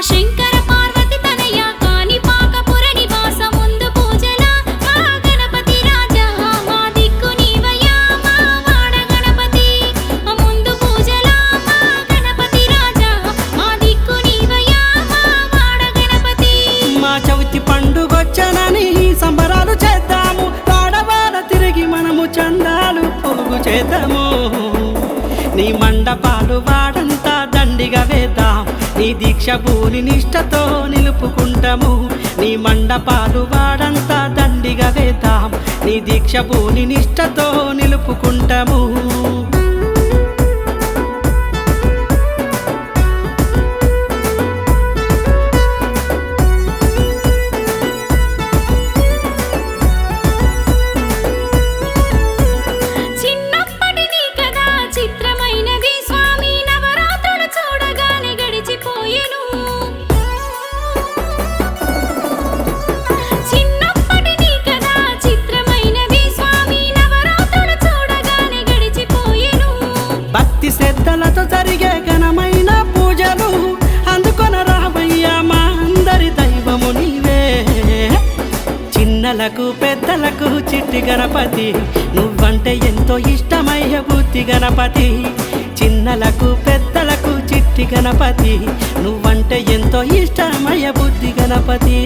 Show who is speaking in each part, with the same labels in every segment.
Speaker 1: శంకర పార్వతి తనయ కాణిపాకపుర నివాస ముందు పూజల మా గణపతి రాజా మా దిక్కు నీవయ్యా మా వాడ గణపతి ముందు పూజల మా గణపతి రాజా మా దిక్కు నీవయ్యా మా వాడ గణపతి.
Speaker 2: మా చవితి పండుగొచ్చనని సంబరాలు చేద్దాము, వాడవాడ తిరిగి మనము చందాలు పోగు చేద్దాము. నీ మండపాలు వాడంతా దండిగా వేద్దాం, నీ దీక్ష భూని నిష్టతో నిలుపుకుంటాము. నీ మండపాలు వాడంతా దండిగా వేద్దాం, నీ దీక్ష భూని నిష్టతో నిలుపుకుంటాము.
Speaker 1: చిన్నప్పటి నీ కదా చిత్రమైనది స్వామి నవరాత్రులు చూడగానే గడిచిపోయెను. చిన్నప్పటి నీ కదా చిత్రమైనది స్వామి నవరాత్రులు చూడగానే గడిచిపోయెను.
Speaker 2: భక్తి శ్రద్ధలతో జరిగే ఘనమైన పూజలు అందుకొన రావయ్యా మా అందరి దైవము నీవే. చిన్నలకు పెద్దలకు చిట్టి గణపతి నువ్వంటే ఎంతో ఇష్టమయ్య బుద్ధి గణపతి. చిన్నలకు పెద్దలకు చిట్టి గణపతి నువ్వంటే ఎంతో ఇష్టమయ్య బుద్ధి గణపతి.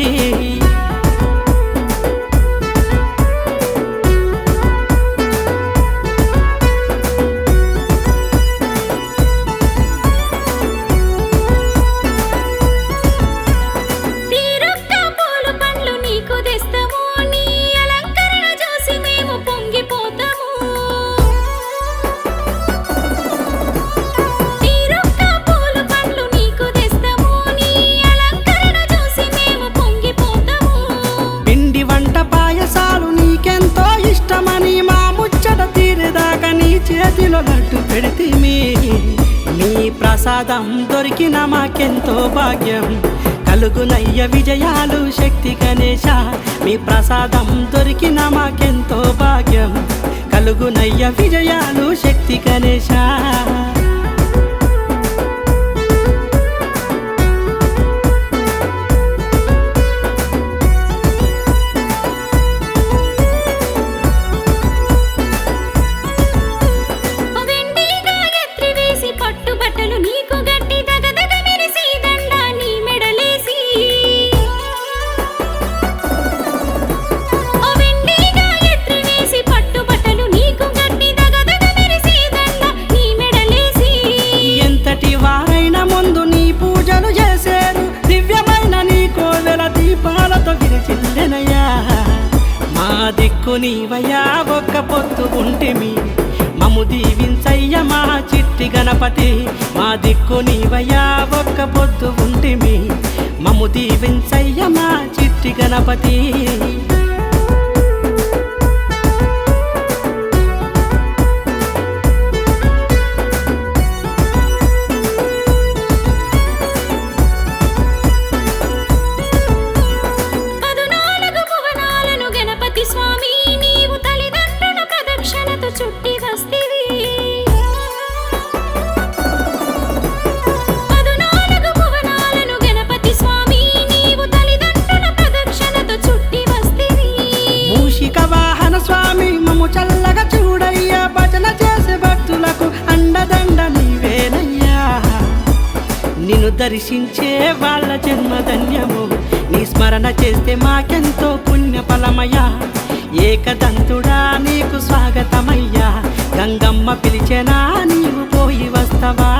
Speaker 1: తీరొక్క పూలు పండ్లు నీకు తెస్తాము, నీ అలంకరణ చూసి మేము పొంగిపోతాము. తీరొక్క పూలు పండ్లు నీకు తెస్తాము, నీ అలంకరణ చూసి మేము పొంగిపోతాము.
Speaker 2: పిండి వంట పాయసాలు నీకెంతో ఇష్టమని మా ముచ్చట తీరేదాకా నీ చేతిలో లడ్డు పెడితిమి. నీ ప్రసాదం దొరికిన మాకెంతో భాగ్యం కలుగునయ్య విజయాలు శక్తి గణేశ. మీ ప్రసాదం దొరికిన మాకెంతో భాగ్యం కలుగునయ్య విజయాలు శక్తి గణేశ.
Speaker 1: వెండి గాయత్రి వేసి పట్టుబట్టలు నీకు గట్టి దగదగ మెరిసి దండ నీ మెడలేసి. వెండి గాయత్రి వేసి పట్టుబట్టలు నీకు గట్టి దగదగ మెరిసి దండ నీ మెడలేసి.
Speaker 2: ఎంతటి వారైనా ముందు నీ పూజలు చేసేరు, దివ్యమైన నీ కోవెల దీపాలతో విరిచిల్లెనయ్యా. మా దిక్కు నీవయ్యా ఒక్క పొత్తు ఉంటిమి, మము దీవించయ్య మా చిట్టి గణపతి. మా దిక్కు నీవయ్యా ఒక్క పొత్తు ఉంటిమి, మము దీవించయ్య మా చిట్టి గణపతి.
Speaker 1: పదునాలుగు భువనాలను గణపతి స్వామి నీవు తల్లిదండ్రుల ప్రదక్షిణతో చుట్టి వస్తివి. పదునాలుగు భువనాలను గణపతి స్వామి నీవు తల్లిదండ్రుల ప్రదక్షిణతో చుట్టి వస్తివి.
Speaker 2: మూషిక వాహన స్వామి మము చల్లగా చూడయ్యా, భజన చేసే భక్తులకు అండదండ నీవేనయ్యా. నిన్ను దర్శించే వాళ్ళ జన్మధన్యము, నీ స్మరణ చేస్తే మాకెంతో పుణ్య ఫలమయ్యా. ఏకదంతుడా నీకు స్వాగతమయ్యా, గంగమ్మ పిలిచెనా నీవు పోయి వస్తవా.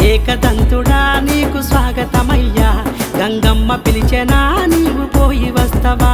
Speaker 2: ఏకదంతుడా నీకు స్వాగతమయ్యా, గంగమ్మ పిలిచెనా నీవు పోయి వస్తవా.